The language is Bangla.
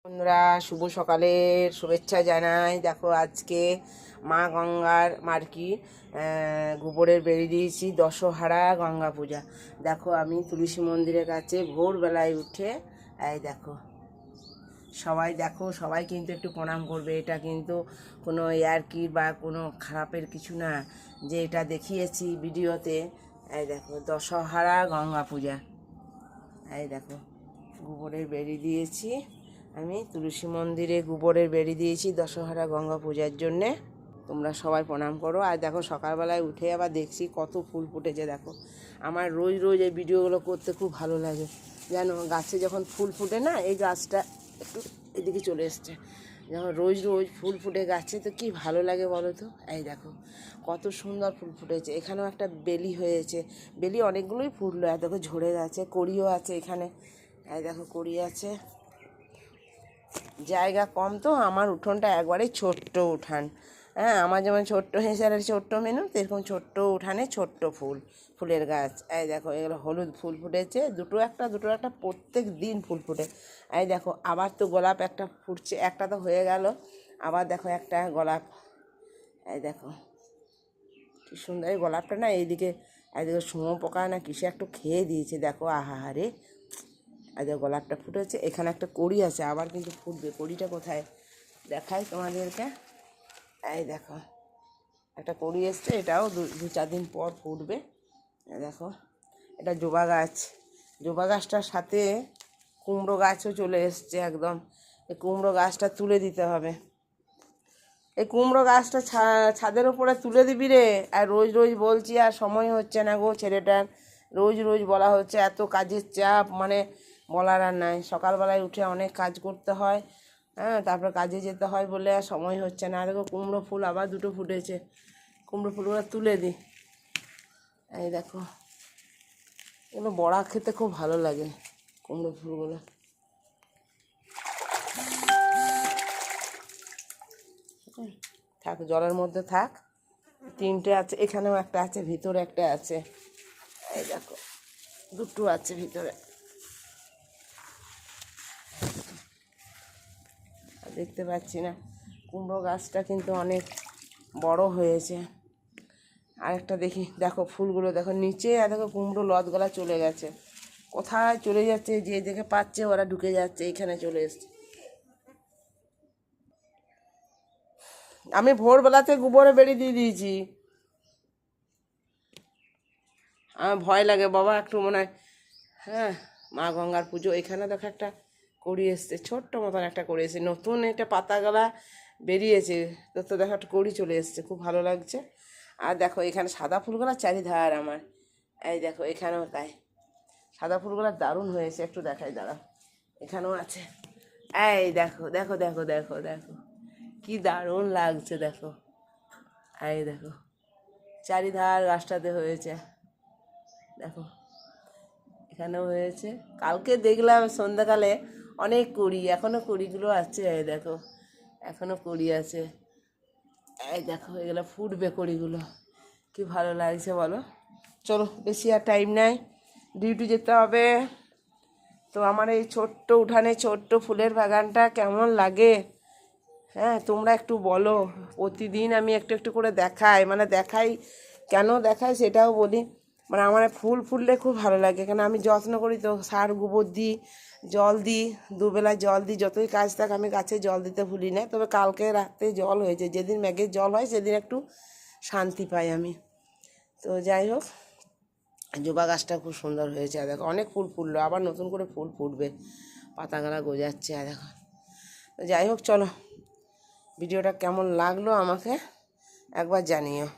বন্ধুরা, শুভ সকালের শুভেচ্ছা জানাই। দেখো আজকে মা গঙ্গার মার্কি গোবরের বেরিয়ে দিয়েছি দশহারা গঙ্গা পূজা। দেখো আমি তুলসী মন্দিরের কাছে ভোরবেলায় উঠে দেখো সবাই কিন্তু একটু প্রণাম করবে। এটা কিন্তু কোনো ইয়ার্কির বা কোনো খারাপের কিছু না, যে এটা দেখিয়েছি ভিডিওতে। দেখো দশহারা গঙ্গা পূজা। দেখো গোবরের বেরিয়ে দিয়েছি, আমি তুলসী মন্দিরে গোবরের বেরিয়ে দিয়েছি দশহারা গঙ্গা পূজার জন্যে। তোমরা সবাই প্রণাম করো। আর দেখো সকালবেলায় উঠে আবার দেখছি কত ফুল ফুটেছে। দেখো আমার রোজ রোজ এই ভিডিওগুলো করতে খুব ভালো লাগে, জানো। গাছে যখন ফুল ফুটে না, এই গাছটা একটু এদিকে চলে এসছে, যখন রোজ রোজ ফুল ফুটে গাছে তো কি ভালো লাগে বলো তো। এই দেখো কত সুন্দর ফুল ফুটেছে। এখানেও একটা বেলি হয়েছে, বেলি অনেকগুলোই ফুটলো, দেখো ঝরে গেছে। কড়িও আছে এখানে, এই দেখো কড়ি আছে। জায়গা কম তো, আমার উঠোনটা একবারে ছোট্ট উঠান। আমার যেমন ছোট্ট হেঁচারের ছোট্ট মেনু, সেরকম ছোট্ট উঠানে ছোট্ট ফুলের গাছ। এই দেখো এগুলো হলুদ ফুল ফুটেছে, দুটো একটা প্রত্যেক দিন ফুল ফুটে। এই দেখো আবার তো গোলাপ একটা ফুটছে, একটা তো হয়ে গেল, আবার দেখো একটা গোলাপ। এই দেখো কি সুন্দর এই গোলাপটা না। এইদিকে শুঁয়োপোকা না কিসে একটু খেয়ে দিয়েছে, দেখো আহাহারে। গোলাপটা ফুটেছে, এখানে একটা কড়ি আছে, আবার কিন্তু ফুটবে। কড়িটা কোথায় দেখাই তোমাদেরকে। এই দেখো একটা কড়ি এসছে, এটাও দু চার দিন পর ফুটবে। দেখো এটা জবা গাছ, জবা গাছটার সাথে কুমড়ো গাছও চলে এসছে একদম। এই কুমড়ো গাছটা তুলে দিতে হবে। এই কুমড়ো গাছটা ছাদের উপরে তুলে দিবি রে। আর রোজ রোজ বলছি, আর সময় হচ্ছে না গো ছেলেটার। রোজ রোজ বলা হচ্ছে, এত কাজের চাপ, মানে বলার আর নাই। সকালবেলায় উঠে অনেক কাজ করতে হয়, তারপর কাজে যেতে হয় বলে আর সময় হচ্ছে না। দেখো কুমড়ো ফুল আবার দুটো ফুটেছে, কুমড়ো ফুলগুলো তুলে দিই। এই দেখো এগুলো বড়া খেতে খুব ভালো লাগে, কুমড়ো ফুলগুলো। থাক, জলের মধ্যে থাক। তিনটে আছে, এখানেও একটা আছে, ভিতরে একটা আছে। এই দেখো দুটো আছে ভিতরে, দেখতে পাচ্ছি না। কুমড়ো গাছটা কিন্তু অনেক বড় হয়েছে। আরেকটা দেখি, দেখো ফুলগুলো দেখো নিচে, আর দেখো কুমড়ো লতগলা চলে গেছে। কোথায় চলে যাচ্ছে, যে দেখে পাচ্ছে ওরা ঢুকে যাচ্ছে, এইখানে চলে এসছে। আমি ভোরবেলাতে গোবরে বেরিয়ে দিয়ে দিয়েছি। আমার ভয় লাগে বাবা একটু, মনে হয় মা গঙ্গার পুজো। এখানে দেখো একটা কড়ি এসছে, ছোট্ট মতন একটা কড়ি এসছে, নতুন এটা পাতাগুলা বেরিয়েছে। তো দেখো একটা কড়ি চলে এসছে, খুব ভালো লাগছে। আর দেখো এখানে সাদা ফুলগুলা চারিধার আমার। এই দেখো এখানেও তাই, সাদা ফুলগুলা দারুণ হয়েছে। একটু দেখাই দাঁড়া, এখানেও আছে। এই দেখো দেখো দেখো দেখো দেখো কি দারুণ লাগছে, দেখো। এই দেখো চারিধার গাছটাতে হয়েছে, দেখো এখানেও হয়েছে। কালকে দেখলাম সন্ধ্যাকালে অনেক কুড়ি, এখনও কুড়িগুলো আছে। এই দেখো এখনও কুড়ি আছে। এই দেখো এগুলো ফুটবে কুড়িগুলো, কি ভালো লাগছে বলো। চলো বেশি আর টাইম নাই, ডিউটি যেতে হবে। তো আমার এই ছোট্ট উঠানে ছোট্ট ফুলের বাগানটা কেমন লাগে, তোমরা একটু বলো। প্রতিদিন আমি একটু একটু করে দেখাই, কেন দেখাই সেটাও বলি। মানে আমার ফুল ফুললে খুব ভালো লাগে, কেন আমি যত্ন করি তো, সার গোবর দিই, জল দিই, দুবেলা জল দিই। যতই কাজ থাক আমি গাছে জল দিতে ভুলি না। তবে কালকে রাতে জল হয়েছে, যেদিন মেঘের জল হয় সেদিন একটু শান্তি পাই আমি। তো যাই হোক, জবা গাছটা খুব সুন্দর হয়েছে। আর দেখো অনেক ফুল ফুটলো, আবার নতুন করে ফুল ফুটবে, পাতাগুলা গজাচ্ছে। আর দেখো, যাই হোক চলো, ভিডিওটা কেমন লাগলো আমাকে একবার জানিও।